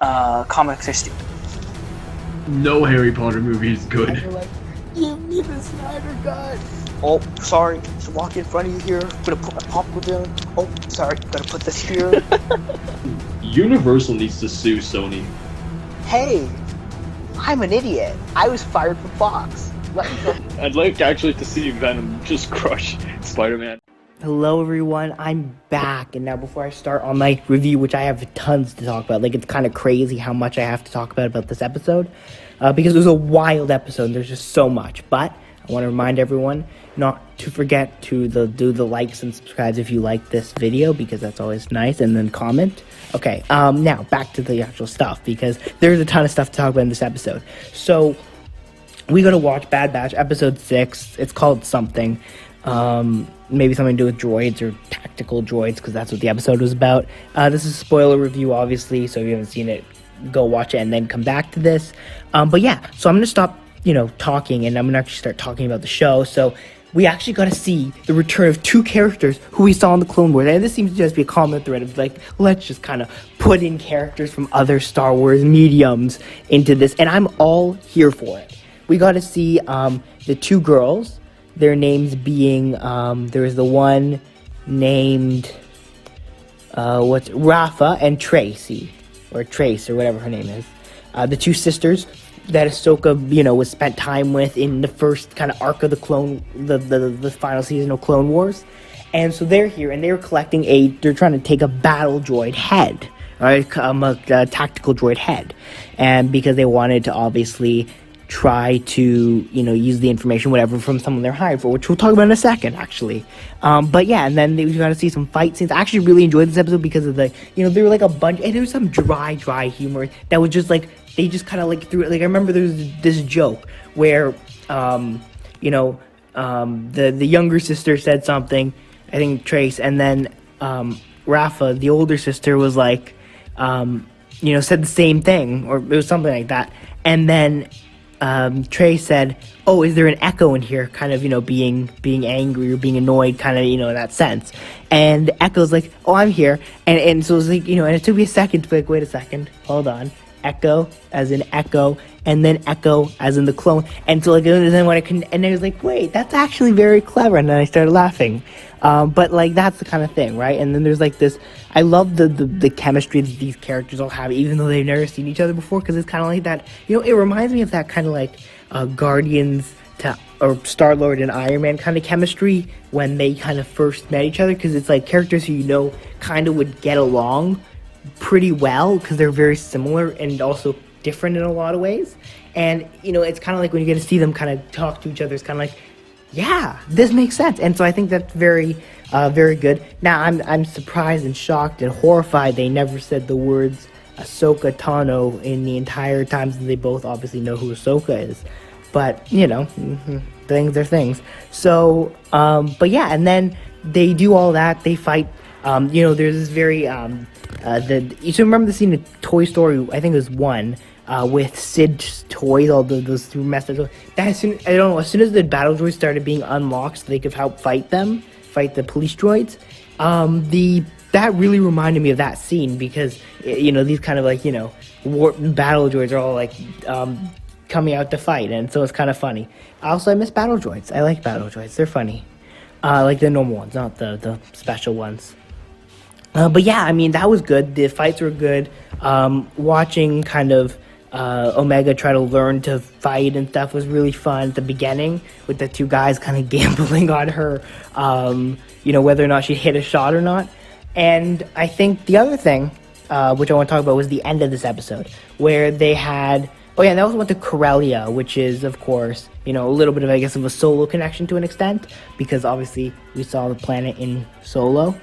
comics are stupid. No Harry Potter movie is good. And you're like, give me the Snyder Cut. Oh, sorry. Just walk in front of you here. Gonna put my popcorn down. Oh, sorry. Gotta put this here. Universal needs to sue Sony. Hey, I'm an idiot. I was fired from Fox. Let me go. I'd like actually to see Venom just crush Spider-Man. Hello everyone, I'm back, and now before I start on my review, which I have tons to talk about, like it's kind of crazy how much I have to talk about this episode, because it was a wild episode, and there's just so much, but I want to remind everyone not to forget to do the likes and subscribes if you like this video, because that's always nice, and then comment. Okay, now back to the actual stuff, because there's a ton of stuff to talk about in this episode. So, we gotta watch Bad Batch, episode 6, it's called something, maybe something to do with droids or tactical droids, because that's what the episode was about. This is a spoiler review, obviously, so if you haven't seen it, go watch it and then come back to this. But yeah, so I'm going to stop, talking, and I'm going to actually start talking about the show. So we actually got to see the return of two characters who we saw in the Clone Wars, and this seems to just be a common thread of, like, let's just kind of put in characters from other Star Wars mediums into this, and I'm all here for it. We got to see the two girls. Their names being, there's the one named, Rafa and Tracy, or Trace, or whatever her name is. The two sisters that Ahsoka, was spent time with in the first kind of arc of the final season of Clone Wars. And so they're here, and they're collecting they're trying to take a battle droid head, right, a tactical droid head. And because they wanted to obviously try to, use the information, whatever, from someone they're hired for, which we'll talk about in a second, actually. But yeah, and then we got to see some fight scenes. I actually really enjoyed this episode because of there were like a bunch, and there was some dry humor that was just like, they just kind of like threw it. Like, I remember there was this joke where, the younger sister said something, I think Trace, and then Rafa, the older sister, was like, said the same thing, or it was something like that. And then Trey said, "Oh, is there an echo in here?" Kind of, being angry or being annoyed, kind of, in that sense. And Echo's like, "Oh, I'm here." And so it was like, and it took me a second to be like, wait a second, hold on. Echo, as in echo, and then echo, as in the clone. And so, like, and then when and I was like, wait, that's actually very clever. And then I started laughing. But, like, that's the kind of thing, right? And then there's, like, this, I love the chemistry that these characters all have, even though they've never seen each other before, because it's kind of like that, it reminds me of that kind of, like, Guardians or Star-Lord and Iron Man kind of chemistry when they kind of first met each other, because it's, like, characters who, kind of would get along pretty well, because they're very similar and also different in a lot of ways. And, it's kind of like when you get to see them kind of talk to each other, it's kind of like, yeah, this makes sense. And so I think that's very, very good. Now, I'm surprised and shocked and horrified they never said the words Ahsoka Tano in the entire time, since they both obviously know who Ahsoka is. But, things are things. So, but yeah, and then they do all that. They fight. There's this very, you remember the scene in Toy Story, I think it was 1, with Sid's toys, all those three messed up toys. As soon as the battle droids started being unlocked so they could help fight the police droids, that really reminded me of that scene, because, these kind of like, battle droids are all like, coming out to fight, and so it's kind of funny. Also, I miss battle droids. I like battle droids. They're funny. Like the normal ones, not the special ones. But yeah, I mean, that was good. The fights were good. Watching kind of Omega try to learn to fight and stuff was really fun at the beginning, with the two guys kind of gambling on her, whether or not she'd hit a shot or not. And I think the other thing, which I want to talk about, was the end of this episode, where they had... Oh yeah, and they also went to Corellia, which is, of course, a little bit of, I guess, of a Solo connection to an extent, because obviously we saw the planet in Solo.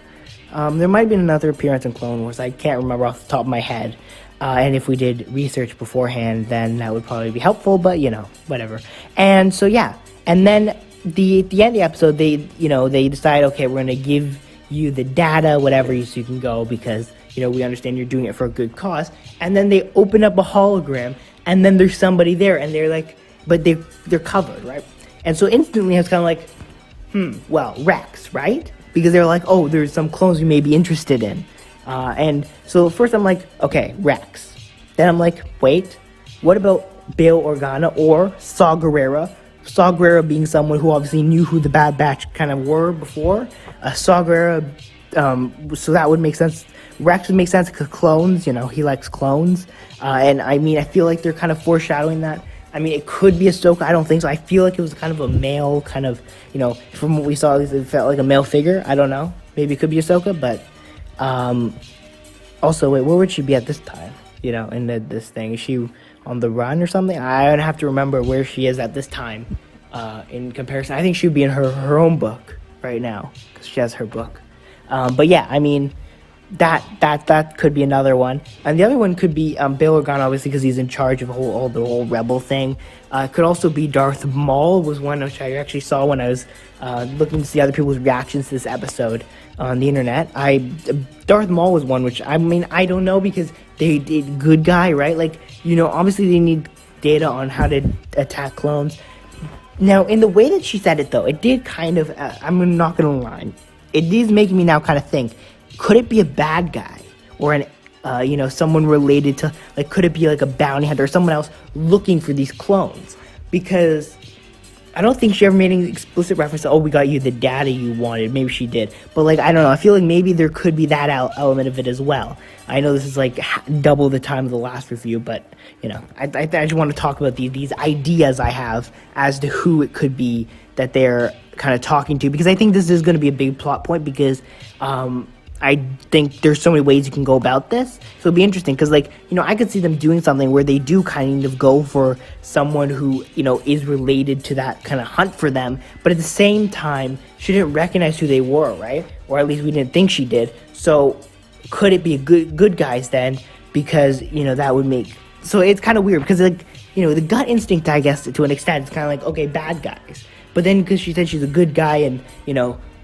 There might have been another appearance in Clone Wars. I can't remember off the top of my head. And if we did research beforehand, then that would probably be helpful, but, whatever. And so, yeah. And then at the end of the episode, they decide, okay, we're going to give you the data, whatever, so you can go, because, we understand you're doing it for a good cause. And then they open up a hologram, and then there's somebody there, and they're like, but they're covered, right? And so instantly I was kind of like, well, Rex, right? Because they're like, oh, there's some clones you may be interested in. And so first I'm like, okay, Rex. Then I'm like, wait, what about Bail Organa or Saw Gerrera? Saw Gerrera being someone who obviously knew who the Bad Batch kind of were before. Saw Gerrera, so that would make sense. Rex would make sense because clones, he likes clones. And I mean, I feel like they're kind of foreshadowing that. I mean, it could be Ahsoka. I don't think so. I feel like it was kind of a male kind of, from what we saw, it felt like a male figure. I don't know. Maybe it could be Ahsoka, but also, wait, where would she be at this time? In this thing. Is she on the run or something? I would have to remember where she is at this time in comparison. I think she would be in her own book right now because she has her book. But yeah, I mean, that could be another one, and the other one could be Bail Organa, obviously because he's in charge of the whole rebel thing. It could also be Darth Maul, was one which I actually saw when I was looking to see other people's reactions to this episode on the internet. Darth Maul was one which, I mean, I don't know because they did good guy, right? Like, obviously they need data on how to attack clones. Now, in the way that she said it though, it did kind of, I'm not gonna lie, it is making me now kind of think, could it be a bad guy or someone related to, like, could it be like a bounty hunter or someone else looking for these clones? Because I don't think she ever made any explicit reference to, we got you the data you wanted. Maybe she did. But, like, I don't know. I feel like maybe there could be that element of it as well. I know this is, like, double the time of the last review, but, I just want to talk about these ideas I have as to who it could be that they're kind of talking to. Because I think this is going to be a big plot point because, I think there's so many ways you can go about this. So it'll be interesting because, like, I could see them doing something where they do kind of go for someone who, is related to that kind of hunt for them. But at the same time, she didn't recognize who they were, right? Or at least we didn't think she did. So could it be a good guys then? Because, that would make... So it's kind of weird because, like, the gut instinct, I guess, to an extent, is kind of like, okay, bad guys. But then because she said she's a good guy and,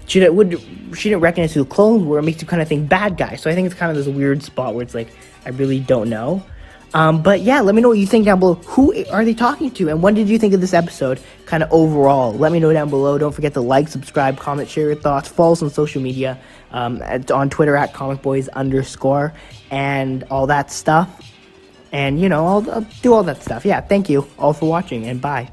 she didn't recognize who the clones were. It makes you kind of think bad guy. So I think it's kind of this weird spot where it's like, I really don't know. But yeah, let me know what you think down below. Who are they talking to? And what did you think of this episode kind of overall? Let me know down below. Don't forget to like, subscribe, comment, share your thoughts. Follow us on social media, on Twitter at comicboys_, and all that stuff. And, I'll do all that stuff. Yeah, thank you all for watching, and bye.